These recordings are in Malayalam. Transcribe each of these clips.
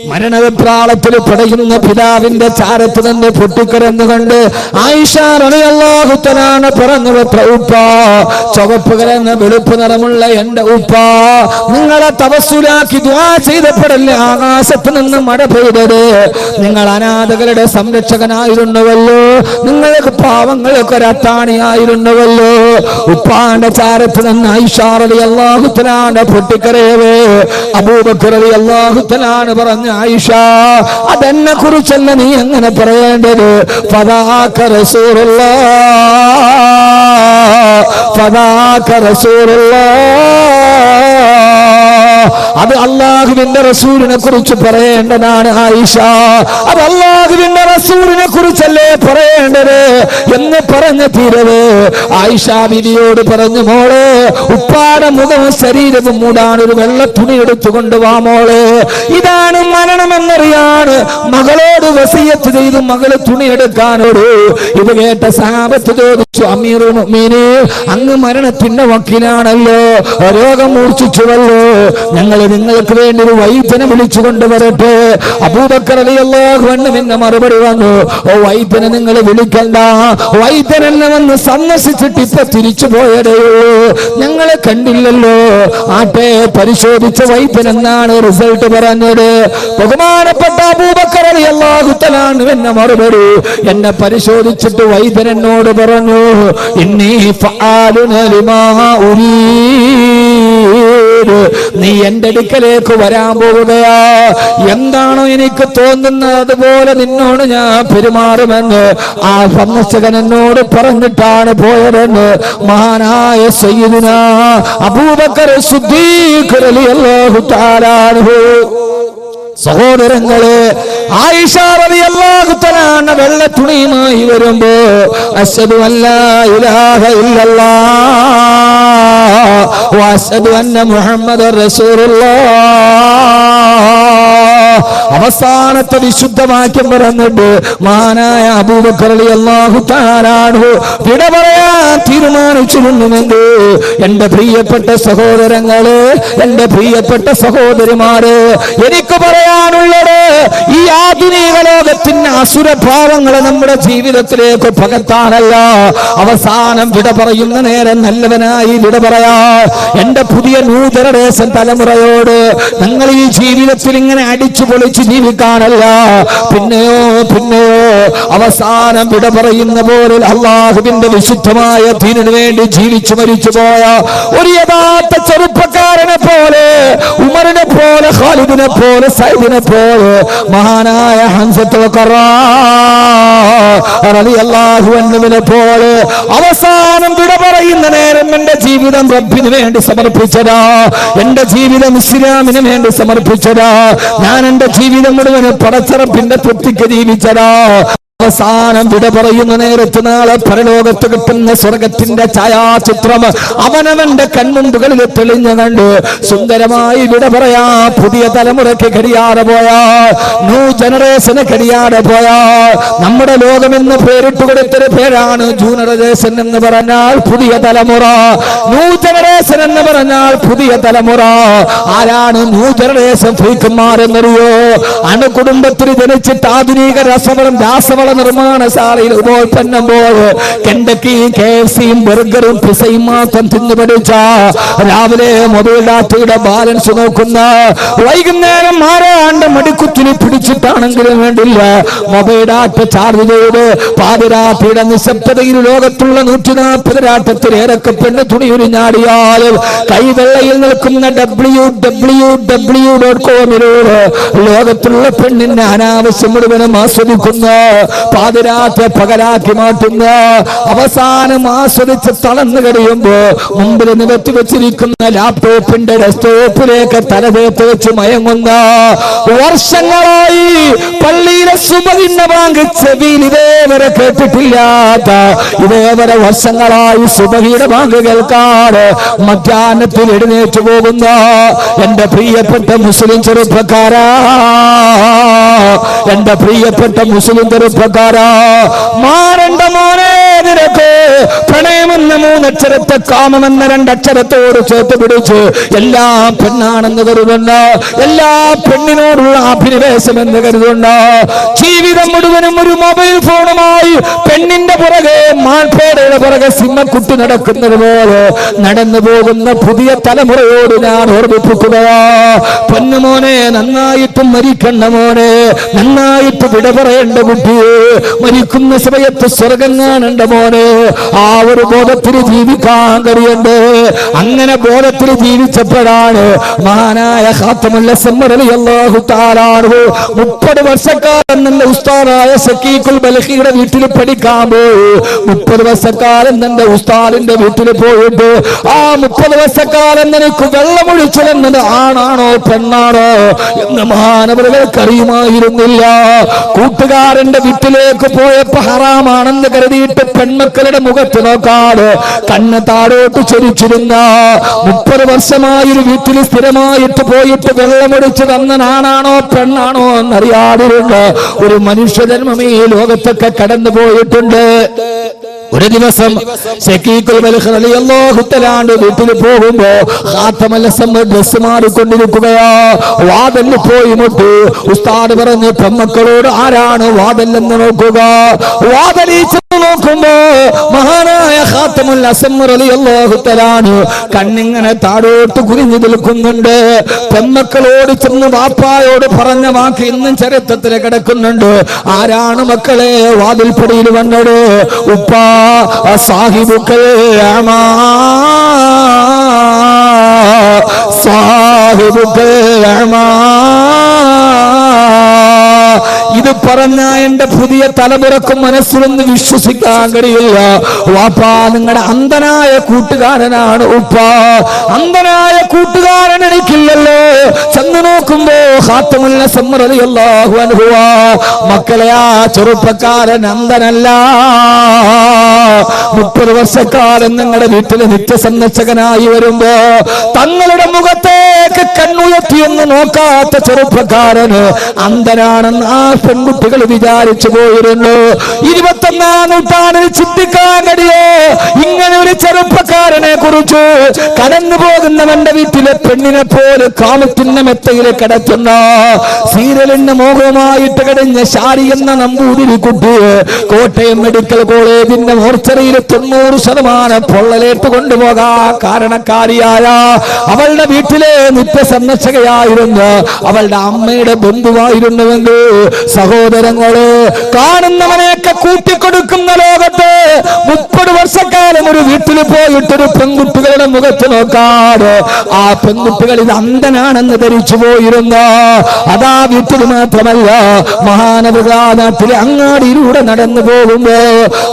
മരണപ്രാളത്തിൽ പടയുന്ന പിതാവിന്റെ ചാരത്ത് നിന്ന് പൊട്ടിക്കരന്നുകൊണ്ട് ആയിഷ റളിയല്ലാഹു തആല പറഞ്ഞു, ഉപ്പ, ചുവപ്പ് കലർന്ന വെളുപ്പ് നിറമുള്ള എന്റെ ഉപ്പ, നിങ്ങളെ തവസ്സുലാക്കി ദുആ ചെയ്തപ്പോഴല്ലേ ആകാശത്ത് നിന്ന് മഴ പെയ്തത്? നിങ്ങൾ അനാഥകളുടെ സംരക്ഷകനായിരുന്നുവല്ലോ, നിങ്ങൾക്ക് പാവങ്ങൾക്ക് ഒരു അത്താണിയായിരുന്നുവല്ലോ. ഉപ്പാന്റെ ചാരത്ത് നിന്ന് ആയിഷ റളിയല്ലാഹു തആല പൊട്ടിക്കരയവേ അബൂബക്കർ റളിയല്ലാഹു തആല പറഞ്ഞു, ആയിഷ, അതെന്നെ കുറിച്ചല്ല നീ എങ്ങനെ പറയേണ്ടത്. ഫദാക റസൂലുള്ളാഹ്, ഫദാക റസൂലുള്ളാഹ്, അത് അല്ലാഹുവിന്റെ റസൂലിനെ കുറിച്ച് പറയേണ്ടതാണ് ആയിഷ, അത് അല്ലാഹുവിന്റെ റസൂലിനെ കുറിച്ചല്ലേ പറയേണ്ടത് എന്ന് പറഞ്ഞ തീരവേ ആയിഷ ബിവിയോട് പറഞ്ഞു, മോളെ, ഉപ്പാടെ മുഖവും ശരീരവും മൂടാൻ ഒരു വെള്ള തുണി എടുത്തുകൊണ്ട് വാ മോളെ, ഇതാണ് മരണമെന്നറിയാണ് മകളോട് വസിയത്ത് ചെയ്തു മകള് തുണി എടുക്കാനോട്. ഇത് കേട്ട സഹാബത്ത് ചോദിച്ചു, അമീറുൽ മുഅ്മിനീൻ, അങ്ങ് മരണത്തിന്റെ വക്കീലാണല്ലോ, രോഗം മൂർച്ഛിച്ചുവല്ലോ, ഞങ്ങൾ നിങ്ങൾക്ക് വേണ്ടി ഒരു വൈദ്യനെ വിളിച്ചു കൊണ്ടുവരട്ടെ? അബൂബക്കർ റളിയല്ലാഹു അൻഹു പിന്നെ മറുപടി വന്നു, ഓ വൈദ്യനെ നിങ്ങൾ വിളിക്കണ്ട, വൈദ്യൻ എന്നെ വന്ന് സന്ദർശിച്ചിട്ട് ഇപ്പൊ തിരിച്ചു പോയതേയുള്ളൂ, ഞങ്ങളെ കണ്ടില്ലല്ലോ. ആട്ടെ, പരിശോധിച്ച വൈദ്യൻ എന്നാണ് റിസൾട്ട് പറഞ്ഞത്? ബഹുമാനപ്പെട്ട അബൂബക്കർ റളിയല്ലാഹു തആല എന്നെ മറുപടി, എന്നെ പരിശോധിച്ചിട്ട് വൈദ്യൻ എന്നോട് പറഞ്ഞു, ഇന്നി ഫആലുന ലിമാ ഉരീദ്, നീ എന്റെ അടുക്കലേക്ക് വരാൻ പോവുകയാ, എന്താണോ എനിക്ക് തോന്നുന്നത് അതുപോലെ നിന്നോട് ഞാൻ പെരുമാറുമെന്ന് ആ സന്ദർശകൻ എന്നോട് പറഞ്ഞിട്ടാണ് പോയതെന്ന് മഹാനായ സയ്യിദുനാ അബൂബക്കർ സിദ്ദീഖ് റളിയല്ലാഹു തആല അൻഹു. സഹോദരങ്ങളെ, ആയിഷ റളിയല്ലാഹു തആല വെള്ള തുണിയുമായി വരുമ്പോ അശ്ഹദു അല്ലാ ഇലാഹ ഇല്ലല്ലാഹ് വ അശ്ഹദു അന്ന മുഹമ്മദർ റസൂലുള്ളാഹ് അവസാനത്തെ വിശുദ്ധവാക്യം പറഞ്ഞിട്ട് മഹാനായ അബൂബക്കർ റളിയല്ലാഹു തആല അൻഹു വിട പറയാൻ തീരുമാനിച്ചിരുന്നുവെങ്കിൽ എന്റെ പ്രിയപ്പെട്ട സഹോദരങ്ങളെ, എന്റെ പ്രിയപ്പെട്ട സഹോദരിമാരെ, എനിക്ക് പറയാനുള്ളത് ഈ ആധുനിക ലോകത്തിന്റെ അസുരഭാവങ്ങളെ നമ്മുടെ ജീവിതത്തിലേക്ക് പകർത്താനല്ല, അവസാനം വിട പറയുന്ന നേരം നല്ലവനായി വിട പറയാ എന്റെ പുതിയ ന്യൂ ജനറേഷൻ തലമുറയോട് ഞങ്ങൾ ഈ ജീവിതത്തിൽ ഇങ്ങനെ അടിച്ചു പൊളിച്ച് ജീവിക്കാനല്ല, പിന്നെയോ അവസാനം വിട പറയുന്ന പോലെ അല്ലാഹുവിന്റെ വിശുദ്ധമായ ദീനിനു വേണ്ടി ജീവിച്ചു മരിച്ചു പോയ ഒരു യഥാർത്ഥ ചെറുപ്പക്കാരനെ പോലെ, ഉമറിനെ പോലെ, ഖാലിദിനെ പോലെ, സൈദിനെ പോലെ, മഹാനായ ഹംസത്തുൽ റളിയല്ലാഹു അൻഹുവിനെ പോലെ അവസാനം വിട പറയുന്ന നേരം എന്റെ ജീവിതം റബ്ബിന് വേണ്ടി സമർപ്പിച്ചതാ, എന്റെ ജീവിതം ഇസ്ലാമിന് വേണ്ടി സമർപ്പിച്ചതാ, ഞാൻ എന്റെ ജീവിതം മുഴുവൻ പടച്ചറപ്പിന്റെ തൃപ്തിക്ക് ജീവിച്ചതാ. അവസാനം വിട പറയുന്ന നേരത്ത് നാളെ പരലോകത്ത് കിട്ടുന്ന സ്വർഗത്തിന്റെ ഛായാചിത്രം അവനവന്റെ കൺമുമ്പുകളിൽ തെളിഞ്ഞു കണ്ട് സുന്ദരമായി വിട പറയാ പുതിയ തലമുറയ്ക്ക് കഴിയാതെ പോയാ, ന്യൂ ജനറേഷന് കഴിയാതെ പോയാ, നമ്മുടെ ലോകമെന്ന് പേരിട്ട് കൊടുത്തൊരു പേരാണ് ജനറേഷൻ എന്ന് പറഞ്ഞാൽ പുതിയ തലമുറ, ന്യൂ ജനറേഷൻ എന്ന് പറഞ്ഞാൽ പുതിയ തലമുറ. ആരാണ് ന്യൂ ജനറേഷൻ ഫ്രീക്കന്മാരെന്നറിയോ? അണുകുടുംബത്തിൽ ജനിച്ചിട്ട് ആധുനിക രാസവള നിർമ്മാണശാലയിൽ ഉപോൽപ്പന്നമ്പോൾ കെൻഡക്കിയും KFCയും ബർഗറും പിസയും മാത്രം തിന്നു പഠിച്ച, രാവിലെ മൊബൈൽ ഡാറ്റയുടെ ബാലൻസ് നോക്കുന്ന, വൈകുന്നേരം ആരാണ്ട് മടിക്കുറ്റിന് പിടിച്ചിട്ടാണെങ്കിലും വേണ്ടില്ല മൊബൈൽ ഡാറ്റ ചാർജ് ചെയ്ത് പാതിരാത്രിയുടെ നിശബ്ദതയിൽ ലോകത്തുള്ള 140 രാട്ടത്തിലേറൊക്കെ പെണ്ണ് തുണി ഉരിഞ്ഞാടിയാലും കൈവെള്ളയിൽ നിൽക്കുന്ന www.com ലോകത്തുള്ള പെണ്ണിന്റെ അനാവശ്യം മുഴുവനും ആസ്വദിക്കുന്ന, പാതിരാത്രി പകലാക്കി മാറ്റുന്ന, അവസാനം ആസ്വദിച്ച് തളർന്നു കഴിയുമ്പോ മുമ്പിൽ നികത്തി വെച്ചിരിക്കുന്ന ലാപ്ടോപ്പിന്റെ ഡെസ്ക്ടോപ്പിലേക്ക് തലതേത്ത് വെച്ച് മയങ്ങുന്ന, വർഷങ്ങളായി പള്ളിയിലെ സുബഹിന്റെ ബാങ്ക് ചെവിയിൽ ഇതേവരെ കേട്ടിട്ടില്ലാത്ത, ഇതേവരെ വർഷങ്ങളായി സുബഹിയുടെ ബാങ്ക് കേൾക്കാതെ മധ്യാഹ്നത്തിൽ എഴുന്നേറ്റ് പോകുന്ന എന്റെ പ്രിയപ്പെട്ട മുസ്ലിം ചെറുപ്പക്കാരാ, എന്റെ പ്രിയപ്പെട്ട മുസ്ലിം ചെറുപ്പക്കാരാ, മാറണ്ട മോനെ, നിനക്ക്? പ്രണയമെന്ന മൂന്നക്ഷരത്തെ കാമമെന്ന രണ്ടക്ഷരത്തോട് ചേർത്ത് പിടിച്ച് എല്ലാ പെണ്ണാണെന്ന് കരുതുന്ന, എല്ലാ പെണ്ണിനോടുള്ള അഭിനിവേശം എന്ന് കരുതുന്ന, ജീവിതം മുഴുവനും ഒരു മൊബൈൽ ഫോണുമായി പെണ്ണിന്റെ പുറകെ മാൻപേടയുടെ പുറകെ സിംഹക്കുട്ടി നടക്കുന്നത് പോലെ നടന്നു പോകുന്ന പുതിയ തലമുറയോട് ഞാൻ ഓർമ്മിപ്പിക്കുകയാ. പൊന്നുമോനെ, നന്നായിട്ട് മരിക്കണ്ട മോനെ, നന്നായിട്ട് വിട പറയേണ്ട കുട്ടിയെ, മരിക്കുന്ന സമയത്ത് സ്വർഗം കാണണ്ട മോനെ. ആ ഒരു ബോധത്തിൽ ജീവിക്കാൻ കഴിയണ്ടേ? അങ്ങനെ ബോധത്തിൽ ജീവിച്ചപ്പോഴാണ് മഹാനായ ഖാത്തമുൽ അസ്മർ റളിയല്ലാഹു തആല അൻഹു 30 വർഷക്കാലം തന്റെ ഉസ്താദായ സക്കീഖുൽ ബൽഖിയുടെ വീട്ടിൽ പഠിക്കാൻ പോയി. 30 വർഷക്കാലം തന്റെ ഉസ്താദിന്റെ വീട്ടിൽ പോയിട്ട് ആ 30 വർഷക്കാലം നിനക്ക് വെള്ളമൊഴിച്ചു തന്നത് ആണാണോ പെണ്ണാണോ എന്ന് മഹാനവറുകൾക്ക് അറിയുമായിരുന്നില്ല. കൂട്ടുകാരന്റെ വീട്ടിലേക്ക് പോയപ്പോ ഹറാമാണെന്ന് കരുതിയിട്ട് പെൺമക്കളുടെ മുഖത്ത് നോക്കാതെ കണ്ണ് താഴോട്ട് ചൊരിച്ചിരുന്ന 30 വർഷമായൊരു വീട്ടിൽ സ്ഥിരമായിട്ട് പോയിട്ട് വെള്ളമൊടിച്ച് തന്നനാണാണോ പെണ്ണാണോ എന്നറിയാതിരുന്ന ഒരു മനുഷ്യജന്മം ഈ ലോകത്തൊക്കെ കടന്നു പോയിട്ടുണ്ട്. ഒരു ദിവസം സക്കീഖുൽ ബൽഖി റളിയല്ലാഹു തആല വീട്ടിൽ പോകുമ്പോ ഖാത്തമുൽ അസ്മർ ഡ്രസ് മാറിക്കൊണ്ടിരിക്കുകയാ. വാതിലിൽ പോയി മുട്ടി. ഉസ്താദ് പറഞ്ഞു, പെൺമക്കളോട് ആരാണ് വാതിലെന്ന് നോക്കുക. വാതിലിൽ നോക്കുമ്പോ മഹാനായ ഖാത്തമുൽ അസ്മർ റളിയല്ലാഹു തആല കണ്ണിങ്ങനെ താഴോട്ട് കുനിഞ്ഞു നിൽക്കുന്നുണ്ട്. പെൺമക്കളോട് ചെന്ന് വാപ്പായോട് പറഞ്ഞ വാക്ക് ഇന്നും ചരിത്രത്തിൽ കിടക്കുന്നുണ്ട്. ആരാണ് മക്കളെ വാതിൽപ്പടിയിൽ വന്നത്? ഉപ്പാ സാഹിബുക്കൽ അമാ, സാഹിബുക്കൽ അമാ. ഇത് പറഞ്ഞ എന്റെ പുതിയ തലമുറക്കും മനസ്സിലൊന്ന് വിശ്വസിക്കാൻ കഴിയില്ല. വാപ്പാ, നിങ്ങളുടെ അന്ധനായ കൂട്ടുകാരനാണ് ഉപ്പ. അന്ധനായ കൂട്ടുകാരൻ എനിക്കില്ലല്ലോ. ചെന്ന് നോക്കുമ്പോ ഖാത്തമുൽ അസ്മർ റളിയല്ലാഹു അൻഹു, മക്കളെ ആ ചെറുപ്പക്കാരൻ അന്ധനല്ല. 30 വർഷക്കാലം നിങ്ങളുടെ വീട്ടിൽ നിത്യസന്ദർശകനായി വരുമ്പോ തങ്ങളുടെ മുഖത്തേക്ക് കണ്ണുയർത്തിയൊന്ന് നോക്കാത്ത ചെറുപ്പക്കാരന് അന്ധനാണെന്ന് ആ പെൺകുട്ടികൾ വിചാരിച്ചു പോയിരുന്നു. 21ാം നൂറ്റാണ്ടിൽ ചിന്തിക്കാൻ കഴിയോ ഇങ്ങനെ ഒരു ചെറുപ്പക്കാരനെ കുറിച്ച്? കടന്നു പോകുന്നവന്റെ വീട്ടിലെ പെണ്ണിനെ പോലെ കാമത്തിന്റെ മെത്തയിൽ കിടത്തുന്ന, സീരിയലിന്റെ മോഹമായിട്ട് കഴിഞ്ഞ ഷാരി എന്ന നമ്പൂതിരി കുട്ടി കോട്ടയം മെഡിക്കൽ കോളേജിന്റെ മോർച്ചറിയിൽ 90% പൊള്ളലേറ്റ് കൊണ്ടുപോകാൻ കാരണക്കാരിയായ അവളുടെ വീട്ടിലെ നിത്യസന്ദർശകയായിരുന്നു അവളുടെ അമ്മയുടെ ബന്ധുവായിരുന്നുവെങ്കിൽ സഹോദരങ്ങള്, കാണുന്നവനെയൊക്കെ കൂട്ടിക്കൊടുക്കുന്ന ലോകത്ത് 30 വർഷക്കാലം ഒരു വീട്ടിൽ പോയിട്ടൊരു പെൺകുട്ടികളുടെ മുഖത്ത് നോക്കാതെ ആ പെൺകുട്ടികൾ ഇത് അന്ധനാണെന്ന് ധരിച്ചു പോയിരുന്ന അതാ വീട്ടിൽ മാത്രമല്ല മഹാനവരാ നാട്ടിലെ അങ്ങാടിയിലൂടെ നടന്നു പോകുമ്പോ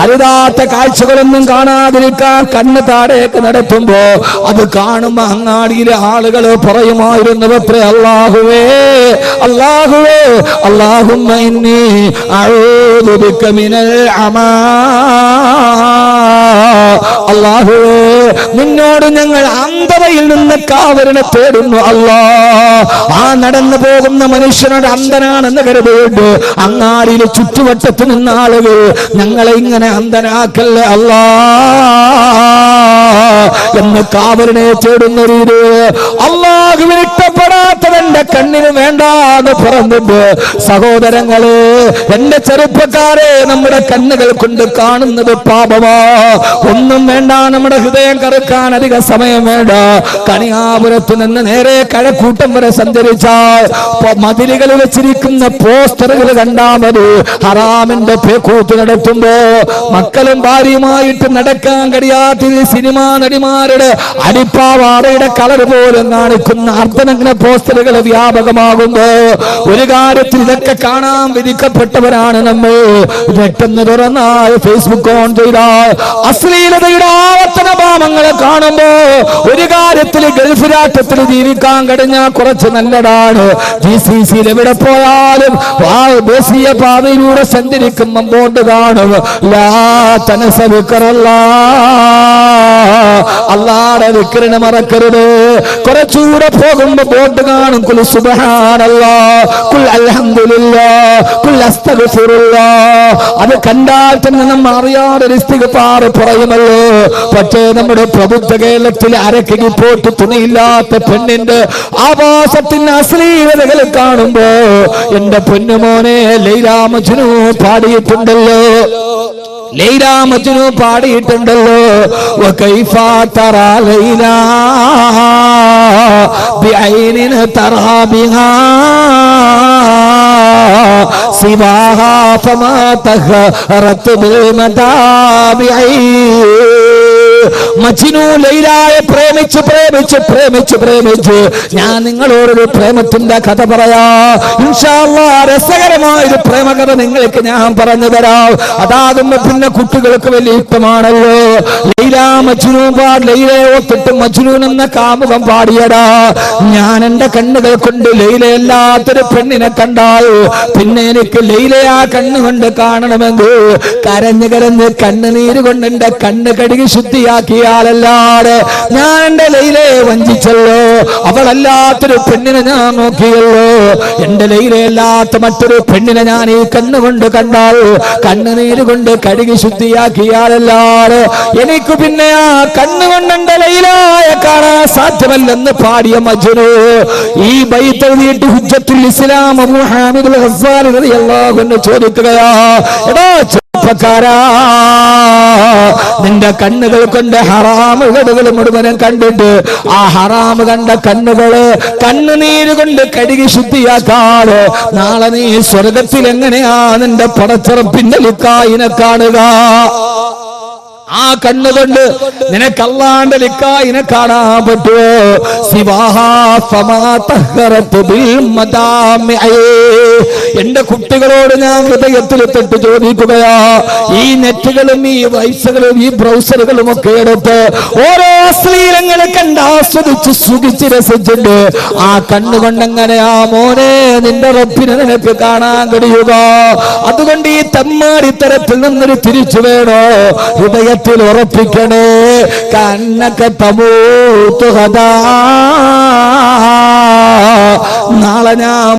അരുതാത്ത കാഴ്ചകളൊന്നും കാണാതിരിക്കാൻ കണ്ണ് താഴേക്ക് നടത്തുമ്പോ അത് കാണുമ്പോ അങ്ങാടിയിലെ ആളുകൾ പറയുമായിരുന്നു, അത്രേ, അല്ലാഹുവേ അല്ലാഹുവേ അല്ലാഹുമ്മ ഇന്നി അഊദു ബിക മിനൽ അമാ. അല്ലാഹുവേ, നിന്നോട് ഞങ്ങൾ അന്ധതയിൽ നിന്ന് കാവലിനെ തേടുന്നു അല്ലാ. ആ നടന്നു പോകുന്ന മനുഷ്യനോട് അന്ധനാണെന്ന് കരുതിയിട്ട് അങ്ങാടിയിൽ ചുറ്റുവട്ടത്ത് നിന്ന ആളുകൾ ഞങ്ങളെ ഇങ്ങനെ അന്ധനാക്കല്ലേ അല്ലാ എന്ന് കാവലിനെ തേടുന്ന രീതി അല്ലാഹുവിന് ഇഷ്ടപ്പെടാത്തതെന്റെ കണ്ണിന് വേണ്ടാന്ന് പറഞ്ഞിട്ട് സഹോദരങ്ങളെ, എന്റെ ചെറുപ്പക്കാരെ, നമ്മുടെ കണ്ണുകൾ കൊണ്ട് കാണുന്നത് പാപമാ. ഒന്നും വേണ്ട, നമ്മുടെ ഹൃദയം കറുക്കാൻ അധിക സമയം വേണ്ട. കണിയാപുരത്ത് നിന്ന് നേരെ കഴക്കൂട്ടം വരെ സഞ്ചരിച്ചാൽ മതിലുകൾ വെച്ചിരിക്കുന്ന പോസ്റ്ററുകൾ കണ്ടാൽ മതി. ഹറാമിന്റെ പേക്കൂത്ത് നടത്തുമ്പോ മക്കളും ഭാര്യയുമായിട്ട് നടക്കാൻ കഴിയാത്ത സിനിമാ നടിമാരുടെ അടിപ്പാവാടയുടെ കളർ പോലും കാണിക്കുന്ന അർദ്ധനഗ്ന പോസ്റ്ററുകൾ വ്യാപകമാകുമ്പോ ഒരു കാര്യത്തിൽ ഇതൊക്കെ കാണാൻ വിധിക്കപ്പെട്ടവരാണ് നമ്മൾ. പെട്ടെന്ന് തുറന്നാൽ ഫേസ്ബുക്ക് ഓൺ ചെയ്താൽ അശ്ലീലതയുടെ ആവർത്തന ഭാവങ്ങളെ കാണുമ്പോ ഒരു കാര്യത്തിൽ ഗൾഫ് രാഷ്ട്രത്തിൽ ജീവിക്കാൻ കഴിഞ്ഞാൽ കുറച്ച് നല്ലതാണ്. GCC എവിടെ പോയാലും ദേശീയ പാതയിലൂടെ സഞ്ചരിക്കുമ്പോൾ ബോർഡ് കാണും, ലാ തനസ ദിക്റല്ലാഹ് അല്ലാഹുവിന്റെ ദിക്റിനെ മറക്കരുത്. കുറച്ചുകൂടെ പോകുമ്പോ ബോട്ട് കാണും ഖുൽ സുബ്ഹാനല്ലാഹ്, ഖുൽ അൽഹംദുലില്ലാഹ്, ഖുൽ അസ്തഗ്ഫിറുല്ലാഹ്. അത് കണ്ടാൽ തന്നെ നമ്മൾ അറിയാതെ ഇസ്തിഗ്ഫാർ പറയുമല്ലോ. പക്ഷേ നമ്മുടെ പ്രബുദ്ധ കേരളത്തിൽ അരക്കിന് പോട്ട് തുണിയില്ലാത്ത പെണ്ണിന്റെ ആവാസത്തിന് അശ്ലീലതകൾ കാണുമ്പോ എന്റെ പൊന്നുമോനെ Laila Majnu പാടിയിട്ടുണ്ടല്ലോ, Laila Majnu പാടിയിട്ടുണ്ടല്ലോ. വകൈഫ തറാ Laila ബിഐനിൻ തറാ ബിഹാ സിവാഹാ ഫമാ തഹറത് ബിൽ മദാബിഇ. മജ്നു ലൈലയെ പ്രേമിച്ച് പ്രേമിച്ച് പ്രേമിച്ച് പ്രേമിച്ച് ഞാൻ നിങ്ങളോടൊരു പ്രേമത്തിന്റെ കഥ പറയാ. ഇൻഷാ അല്ലാഹ് രസകരമായൊരു പ്രേമകഥ നിങ്ങൾക്ക് ഞാൻ പറഞ്ഞു തരാം. അതാകുമ്പോ പിന്നെ കുട്ടികൾക്ക് വലിയ ഇഷ്ടമാണല്ലോ. ലൈല മജ്നു ലൈലയെ ഒത്തിട്ട് മജ്നൂൻ എന്ന കാമുകം പാടിയടാ. ഞാൻ എന്റെ കണ്ണുകൾ കൊണ്ട് ലൈലയല്ലാത്തൊരു പെണ്ണിനെ കണ്ടാൽ പിന്നെ എനിക്ക് ലൈലയെ ആ കണ്ണുകൊണ്ട് കാണണമെങ്കിൽ കരഞ്ഞ് കരഞ്ഞ് കണ്ണുനീര് കൊണ്ട് എന്റെ കണ്ണ് കഴുകി ശുദ്ധിയാക്കിയാലല്ലാതെ ഞാൻ എന്റെ ലൈലയെ വഞ്ചിച്ചല്ലോ. അവളല്ലാത്തൊരു പെണ്ണിനെ ഞാൻ നോക്കിയല്ലോ. എന്റെ ലൈലയല്ലാത്ത മറ്റൊരു പെണ്ണിനെ ഞാൻ ഈ കണ്ണുകൊണ്ട് കണ്ടാൽ കണ്ണുനീര് കൊണ്ട് കഴുകി ശുദ്ധിയാക്കിയാലല്ലാതെ എനിക്ക് പിന്നെ ആ കണ്ണുകൊണ്ട് എന്റെ ലൈലയെ കാണാൻ സാധ്യമല്ലെന്ന് പാടിയ മജ്നു ഈ ബൈത്ത് എഴുതിയിട്ട് ഹുജ്ജത്തുൽ ഇസ്ലാം അബൂ ഹാമിദുൽ ഗസ്സാലി റളിയല്ലാഹു അൻഹു ചോദിക്കുകയാ, എടാ ചെറുപ്പക്കാരാ, നിന്റെ കണ്ണുകൾ കൊണ്ട് ഹറാമുകൾ മുഴുവനും കണ്ടിട്ട് ആ ഹറാമ് കണ്ട കണ്ണുകള് കണ്ണുനീര് കൊണ്ട് കഴുകി ശുദ്ധിയാക്കാതെ നാളെ നീ സ്വർഗത്തിൽ എങ്ങനെയാ നിന്റെ പടച്ചിറപ്പിന്റെ ലിക്കായിനെ കാണുക? ആ കണ്ണുകൊണ്ട് നിനക്ക് അല്ലാഹുവിന്റെ ലിക്കായിനെ കാണാൻ പറ്റുമോ? സിവാഹാ ഫമാ തഹറത് ബിൽ മദാമിഇ. എന്റെ കുട്ടികളോട് ഞാൻ ഹൃദയത്തിൽ തൊട്ട് ചോദിക്കുകയാ, ഈ നെറ്റുകളും ഈ വൈസുകളും ഈ ബ്രൗസറുകളും ഒക്കെ എടുത്ത് ഓരോ അശ്ലീലങ്ങളെ കണ്ട് ആസ്വദിച്ച് സുഖിച്ച് രസിച്ചിട്ട് ആ കണ്ണുകൊണ്ടെങ്ങനെയാ മോനെ നിന്റെ റബ്ബിനെ നിനക്ക് കാണാൻ കഴിയുക? അതുകൊണ്ട് ഈ തമ്മാടിത്തരത്തിൽ നിന്നൊരു തിരിച്ചു വേണോ? ഹൃദയ ഉറപ്പിക്കണേ. കന്നക തമൂതു ഹദാ, നാളെ ഞാൻ